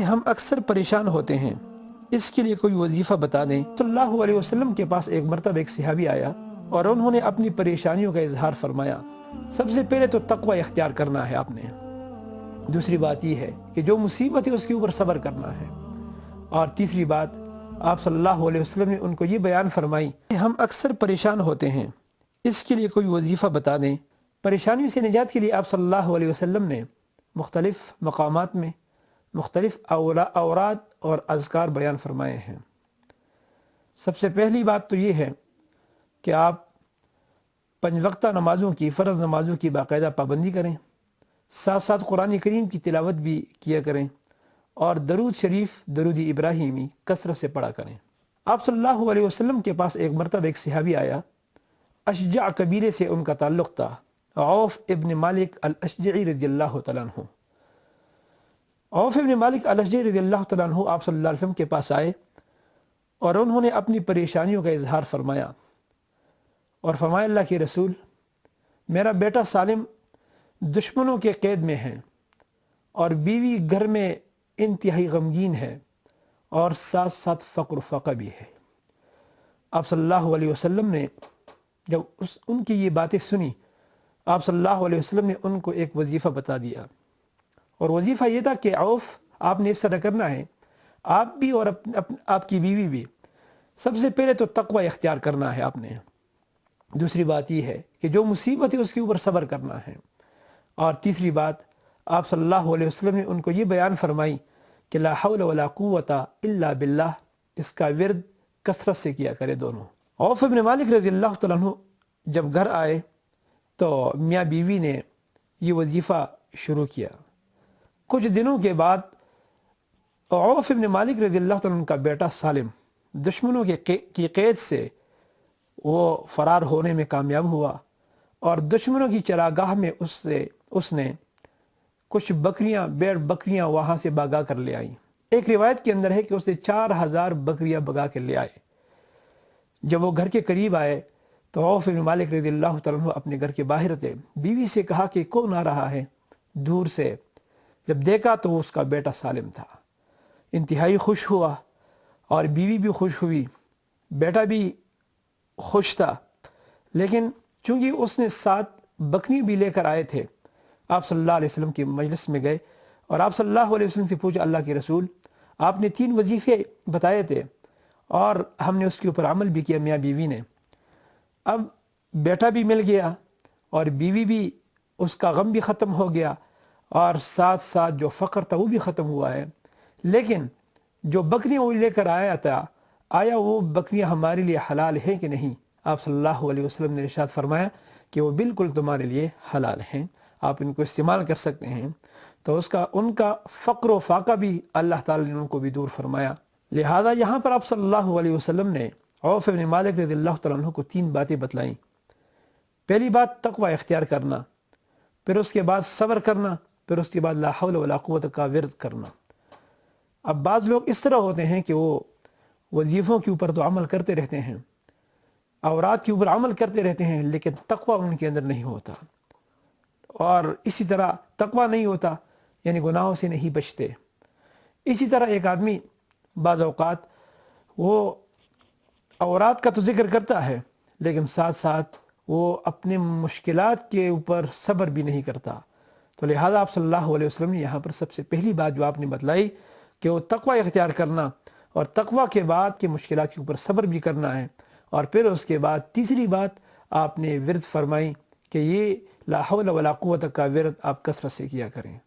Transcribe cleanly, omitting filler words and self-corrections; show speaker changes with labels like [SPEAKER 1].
[SPEAKER 1] ہم اکثر پریشان ہوتے ہیں، اس کے لیے کوئی وظیفہ بتا دیں۔ صلی اللہ علیہ وسلم کے پاس ایک مرتبہ ایک صحابی آیا اور انہوں نے اپنی پریشانیوں کا اظہار فرمایا۔ سب سے پہلے تو تقوی اختیار کرنا ہے آپ نے۔ دوسری بات یہ ہے کہ جو مصیبت ہے اس کے اوپر صبر کرنا ہے۔ اور تیسری بات آپ صلی اللہ علیہ وسلم نے ان کو یہ بیان فرمائی کہ ہم اکثر پریشان ہوتے ہیں، اس کے لیے کوئی وظیفہ بتا دیں۔ پریشانیوں سے نجات کے لیے آپ صلی اللہ علیہ وسلم نے مختلف مقامات میں مختلف اوراد اور اذکار بیان فرمائے ہیں۔ سب سے پہلی بات تو یہ ہے کہ آپ 5 وقتہ نمازوں کی، فرض نمازوں کی باقاعدہ پابندی کریں، ساتھ ساتھ قرآن کریم کی تلاوت بھی کیا کریں، اور درود شریف، درود ابراہیمی کثرت سے پڑھا کریں۔ آپ صلی اللہ علیہ وسلم کے پاس ایک مرتبہ ایک صحابی آیا، اشجع قبیلے سے ان کا تعلق تھا، عوف ابن مالک الاشجعی رضی اللہ تعالیٰ عنہ۔ عوف ابن مالک الاشجعی رضی اللہ تعالیٰ عنہ آپ صلی اللہ علیہ وسلم کے پاس آئے اور انہوں نے اپنی پریشانیوں کا اظہار فرمایا اور فرمایا، اللہ کے رسول، میرا بیٹا سالم دشمنوں کے قید میں ہے اور بیوی گھر میں انتہائی غمگین ہے اور ساتھ ساتھ فقر و فاقہ بھی ہے۔ آپ صلی اللہ علیہ وسلم نے جب ان کی یہ باتیں سنی، آپ صلی اللہ علیہ وسلم نے ان کو ایک وظیفہ بتا دیا، اور وظیفہ یہ تھا کہ عوف، آپ نے اس طرح کرنا ہے، آپ بھی اور آپ کی بیوی بھی، سب سے پہلے تو تقوی اختیار کرنا ہے آپ نے۔ دوسری بات یہ ہے کہ جو مصیبت ہے اس کے اوپر صبر کرنا ہے، اور تیسری بات آپ صلی اللہ علیہ وسلم نے ان کو یہ بیان فرمائی کہ لا حول ولا قوت الا باللہ، اس کا ورد کثرت سے کیا کرے دونوں۔ عوف ابن مالک رضی اللہ تعالیٰ عنہ جب گھر آئے تو میاں بیوی نے یہ وظیفہ شروع کیا۔ کچھ دنوں کے بعد عوف ابن مالک رضی اللہ تعالیٰ عنہ کا بیٹا سالم دشمنوں کی قید سے وہ فرار ہونے میں کامیاب ہوا، اور دشمنوں کی چراگاہ میں اس نے کچھ بکریاں وہاں سے بھگا کر لے آئیں۔ ایک روایت کے اندر ہے کہ اس نے 4000 بکریاں بھگا کر لے آئے۔ جب وہ گھر کے قریب آئے تو عوف بن مالک رضی اللہ تعالیٰ عنہ اپنے گھر کے باہر تھے، بیوی سے کہا کہ کون آ رہا ہے؟ دور سے جب دیکھا تو اس کا بیٹا سالم تھا۔ انتہائی خوش ہوا اور بیوی بھی خوش ہوئی، بیٹا بھی خوش تھا، لیکن چونکہ اس نے 7 بکری بھی لے کر آئے تھے، آپ صلی اللہ علیہ وسلم کی مجلس میں گئے اور آپ صلی اللہ علیہ وسلم سے پوچھا، اللہ کے رسول، آپ نے 3 وظیفے بتائے تھے اور ہم نے اس کے اوپر عمل بھی کیا، میاں بیوی نے، اب بیٹا بھی مل گیا اور بیوی بھی، اس کا غم بھی ختم ہو گیا، اور ساتھ ساتھ جو فقر تھا وہ بھی ختم ہوا ہے، لیکن جو بکریاں وہ لے کر آیا تھا، آیا وہ بکریاں ہمارے لیے حلال ہیں کہ نہیں؟ آپ صلی اللہ علیہ وسلم نے ارشاد فرمایا کہ وہ بالکل تمہارے لیے حلال ہیں، آپ ان کو استعمال کر سکتے ہیں۔ تو ان کا فقر و فاقہ بھی اللہ تعالی نے ان کو بھی دور فرمایا۔ لہذا یہاں پر آپ صلی اللہ علیہ وسلم نے عوف بن مالک رضی اللہ تعالیٰ عنہ کو 3 باتیں بتلائیں۔ پہلی بات تقوی اختیار کرنا، پھر اس کے بعد صبر کرنا، پھر اس کے بعد لا حول ولا قوت کا ورد کرنا۔ اب بعض لوگ اس طرح ہوتے ہیں کہ وہ وظیفوں کے اوپر تو عمل کرتے رہتے ہیں، اوراد کے اوپر عمل کرتے رہتے ہیں، لیکن تقوی ان کے اندر نہیں ہوتا، اور اسی طرح تقوی نہیں ہوتا یعنی گناہوں سے نہیں بچتے۔ اسی طرح ایک آدمی بعض اوقات وہ اوراد کا تو ذکر کرتا ہے، لیکن ساتھ ساتھ وہ اپنے مشکلات کے اوپر صبر بھی نہیں کرتا۔ تو لہذا آپ صلی اللہ علیہ وسلم نے یہاں پر سب سے پہلی بات جو آپ نے بتلائی کہ وہ تقوی اختیار کرنا، اور تقوی کے بعد کہ مشکلات کے اوپر صبر بھی کرنا ہے، اور پھر اس کے بعد تیسری بات آپ نے ورد فرمائی کہ یہ لا حول ولا قوت کا ورد آپ کثرت سے کیا کریں۔